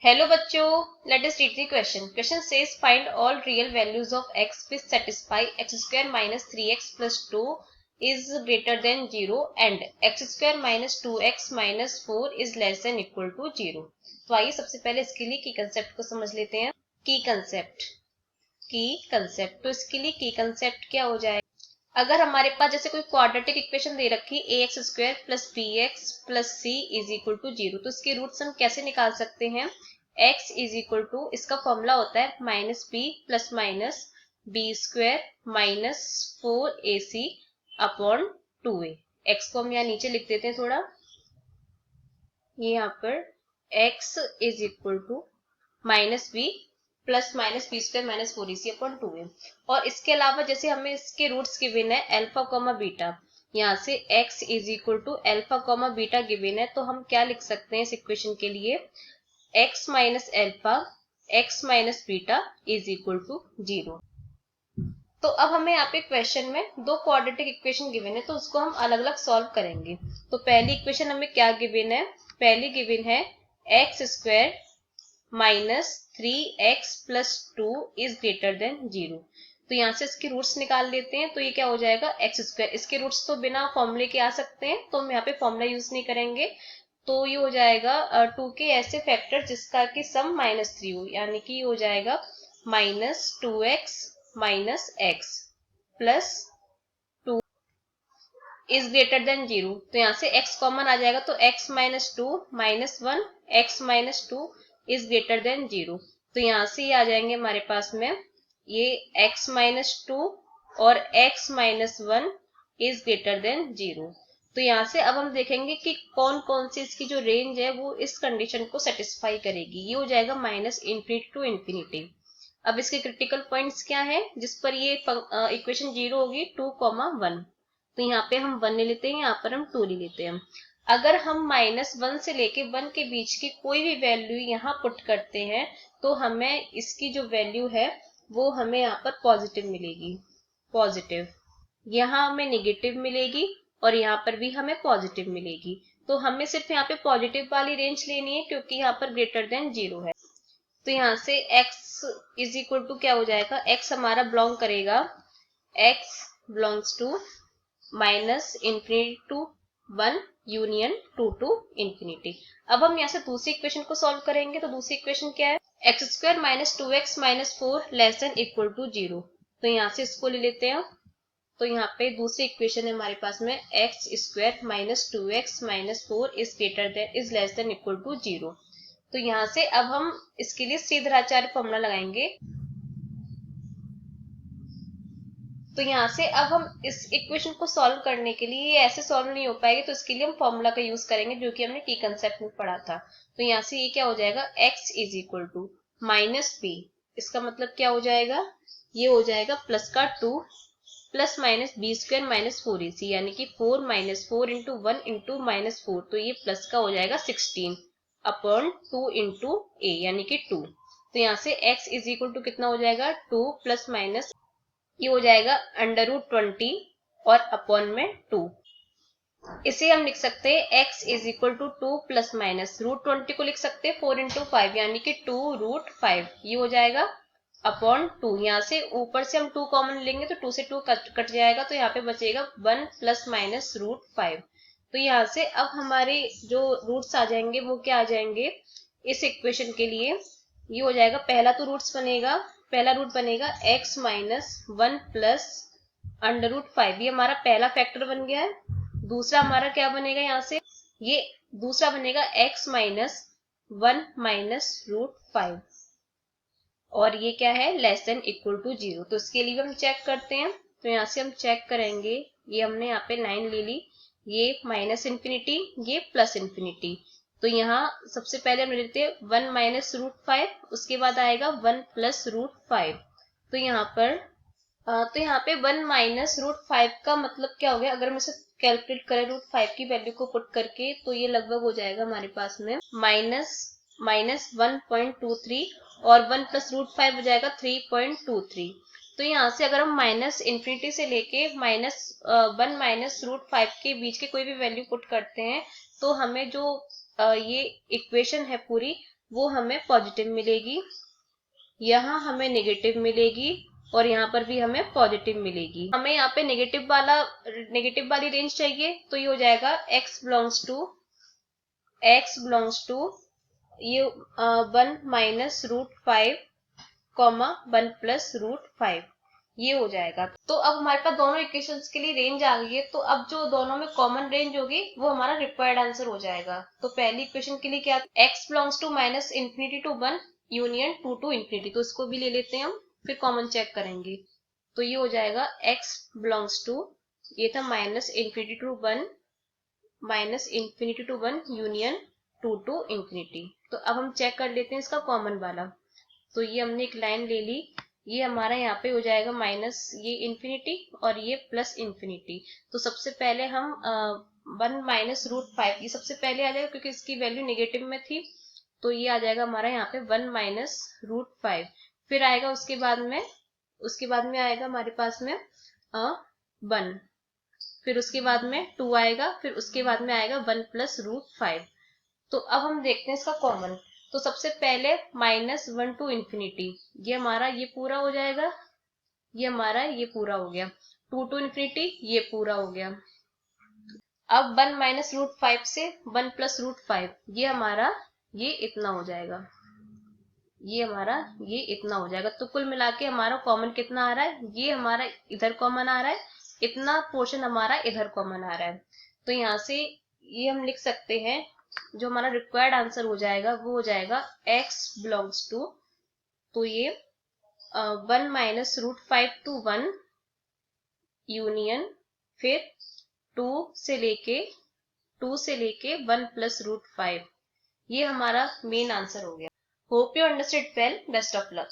Hello बच्चों, let us read the question. Question says find all real values of x which satisfy x square minus 3x plus 2 is greater than 0 and x square minus 2x minus 4 is less than equal to 0. तो आइए सबसे पहले इसके लिए की concept को समझ लेते हैं. की कंसेप्ट तो इसके लिए की कंसेप्ट क्या हो जाएगा. अगर हमारे पास जैसे कोई क्वाड्रेटिक इक्वेशन दे रखी A X square plus B X plus C is equal to 0, तो इसके रूट्स हम कैसे निकाल सकते हैं. x इज इक्वल टू, इसका फॉर्मूला होता है minus b plus minus b square minus 4ac upon 2a. x को हम यहाँ नीचे लिख देते हैं थोड़ा. ये यहाँ पर x is equal to minus b plus minus b square minus 4ac upon 2a. और इसके अलावा जैसे हमें इसके रूट्स गिवन है अल्फा कॉमा बीटा, यहाँ से x is equal to alpha comma beta given है, तो हम क्या लिख सकते हैं इस इक्वेशन के लिए. x minus alpha x minus beta is equal to 0. तो अब हमें यहाँ पे क्वेश्चन में दो क्वाड्रेटिक इक्वेशन गिवन है, तो उसको हम अलग अलग सॉल्व करेंगे. तो पहली इक्वेशन हमें क्या गिवन है. पहली गिवन है x square minus 3x plus 2 is greater then 0. तो यहाँ से इसके रूट्स निकाल लेते हैं. तो ये क्या हो जाएगा एक्स स्क्वायर. इसके रूट्स तो बिना फॉर्मूले के आ सकते हैं, तो हम यहाँ पे फॉर्मूला यूज नहीं करेंगे. तो ये हो जाएगा 2 के ऐसे फैक्टर जिसका कि सम माइनस 3 हो, यानी कि ये हो जाएगा minus 2x minus x plus 2 is greater then 0. तो यहाँ से x कॉमन आ जाएगा, तो x minus 2 minus 1 x minus 2 is greater then 0. तो यहाँ से ये आ जाएंगे हमारे पास में ये x माइनस 2 और x minus 1 is greater then 0. तो यहाँ से अब हम देखेंगे कि कौन कौन सी इसकी जो रेंज है वो इस कंडीशन को सेटिस्फाई करेगी. ये हो जाएगा माइनस इंफिनिटी टू इंफिनिटी. अब इसके क्रिटिकल पॉइंट्स क्या है जिस पर ये इक्वेशन 0 होगी. 2,1. तो यहाँ पे हम 1 ले लेते हैं, यहाँ पर हम 2 ले लेते हैं. अगर हम माइनस 1 से लेके 1 के बीच की कोई भी वैल्यू यहाँ पुट करते हैं तो हमें इसकी जो वैल्यू है वो हमें यहाँ पर पॉजिटिव मिलेगी. पॉजिटिव. यहाँ हमें निगेटिव मिलेगी और यहाँ पर भी हमें पॉजिटिव मिलेगी. तो हमें सिर्फ यहाँ पे पॉजिटिव वाली रेंज लेनी है क्योंकि यहाँ पर ग्रेटर देन 0 है. तो यहाँ से x इज इक्वल टू क्या हो जाएगा. x हमारा बिलोंग करेगा, x belongs to minus infinity to 1 union 2 to infinity. अब हम यहाँ से दूसरी इक्वेशन को सॉल्व करेंगे. तो दूसरी इक्वेशन क्या है. X square minus 2x minus 4 less than equal to 0. तो यहाँ से इसको ले लेते हैं. तो यहाँ पे दूसरी इक्वेशन है हमारे पास में x square minus 2x minus 4 is greater than is less than equal to 0. तो यहाँ से अब हम इसके लिए श्रीधराचार्य फॉर्मूला लगाएंगे. तो यहाँ से अब हम इस इक्वेशन को सॉल्व करने के लिए, ये ऐसे सॉल्व नहीं हो पाएगी, तो इसके लिए हम फॉर्मूला का यूज करेंगे जो कि हमने टी कंसेप्ट में पढ़ा था. तो यहाँ से ये क्या हो जाएगा. x is equal to minus b. इसका मतलब क्या हो जाएगा. ये हो जाएगा प्लस का 2 plus minus b square minus 4ac, यानी कि 4 माइनस 4 इंटू 1 इंटू माइनस 4. तो ये प्लस का हो जाएगा 16 अपॉन 2 इंटू ए यानी कि 2. तो यहाँ से x इज इक्वल टू कितना हो जाएगा. 2 प्लस माइनस ये हो जाएगा अंडर रूट 20 और अपॉन में 2. इसे हम लिख सकते हैं x is equal to 2 plus minus root 20 को लिख सकते हैं 4 इंटू 5 यानी कि 2 रूट 5. ये हो जाएगा अपॉन 2. यहाँ से ऊपर से हम 2 कॉमन लेंगे तो 2 से 2 कट जाएगा, तो यहाँ पे बचेगा 1 प्लस माइनस रूट 5. तो यहाँ से अब हमारे जो रूट्स आ जाएंगे वो क्या आ जाएंगे इस इक्वेशन के लिए. ये हो जाएगा पहला तो रूट्स बनेगा, पहला रूट बनेगा x minus 1 plus under root 5. ये हमारा पहला फैक्टर बन गया है. दूसरा हमारा क्या बनेगा यहाँ से. ये दूसरा बनेगा x माइनस 1 माइनस रूट 5 और ये क्या है लेस देन इक्वल टू 0. तो इसके लिए हम चेक करते हैं. तो यहाँ से हम चेक करेंगे. ये हमने यहाँ पे लाइन ले ली, ये माइनस इंफिनिटी ये प्लस इंफिनिटी. तो यहाँ सबसे पहले हम लेते हैं 1 माइनस रूट 5, उसके बाद आएगा 1 प्लस रूट 5. तो यहाँ पे 1 माइनस रूट 5 का मतलब क्या हो गया. अगर हम इसे कैलकुलेट करें रूट 5 की वैल्यू को पुट करके तो ये लगभग हो जाएगा हमारे पास में माइनस 1.23 और 1 प्लस रूट 5 हो जाएगा 3.23. तो यहाँ से अगर हम माइनस इंफिनिटी से लेके माइनस 1 माइनस रूट 5 के बीच के कोई भी वैल्यू पुट करते हैं तो हमें जो ये इक्वेशन है पूरी वो हमें पॉजिटिव मिलेगी, यहाँ हमें नेगेटिव मिलेगी और यहाँ पर भी हमें पॉजिटिव मिलेगी। हमें यहाँ पे नेगेटिव वाली रेंज चाहिए, तो ये हो जाएगा x बिलोंग्स टू ये 1 minus root 5 comma 1 plus root 5, ये हो जाएगा। तो अब हमारे पास दोनों इक्वेशंस के लिए रेंज आ गई है, तो अब जो दोनों में कॉमन रेंज होगी वो हमारा रिक्वायर्ड आंसर हो जाएगा। तो पहली इक्वेशन के लिए क्या, x belongs to minus infinity to 1 union 2 to infinity, तो इसको भी ले लेते हैं हम, फिर कॉमन चेक करेंगे। तो ये हो जाएगा x बिलोंग्स टू, ये था minus infinity to 1 union 2 to infinity. तो अब हम चेक कर लेते हैं इसका कॉमन वाला। तो ये हमने एक लाइन ले ली, ये हमारा यहाँ पे हो जाएगा माइनस ये इंफिनिटी और ये प्लस इंफिनिटी। तो सबसे पहले हम 1 माइनस रूट 5, ये सबसे पहले आ जाएगा क्योंकि इसकी वैल्यू नेगेटिव में थी, तो ये आ जाएगा हमारा यहाँ पे 1 माइनस रूट 5। फिर आएगा उसके बाद में आएगा हमारे पास में 1, फिर उसके बाद में 2 आएगा, फिर उसके बाद में आएगा 1 प्लस रूट 5। तो अब हम देखते हैं इसका कॉमन। तो सबसे पहले -1 टू इंफिनिटी, ये हमारा ये पूरा हो जाएगा, ये हमारा ये पूरा हो गया। 2 टू इंफिनिटी, ये पूरा हो गया। अब 1 माइनस रूट 5 से 1 प्लस रूट 5, ये हमारा ये इतना हो जाएगा, ये हमारा ये इतना हो जाएगा। तो कुल मिला के हमारा कॉमन कितना आ रहा है, ये हमारा इधर कॉमन आ रहा है, इतना पोर्शन हमारा इधर कॉमन आ रहा है। तो यहाँ से ये हम लिख सकते हैं, जो हमारा रिक्वायर्ड आंसर हो जाएगा वो हो जाएगा x बिलोंग्स टू, तो ये 1 माइनस रूट 5 टू 1 यूनियन फिर 2 से लेके 1 प्लस रूट 5, ये हमारा मेन आंसर हो गया। Hope you understood well, best of luck.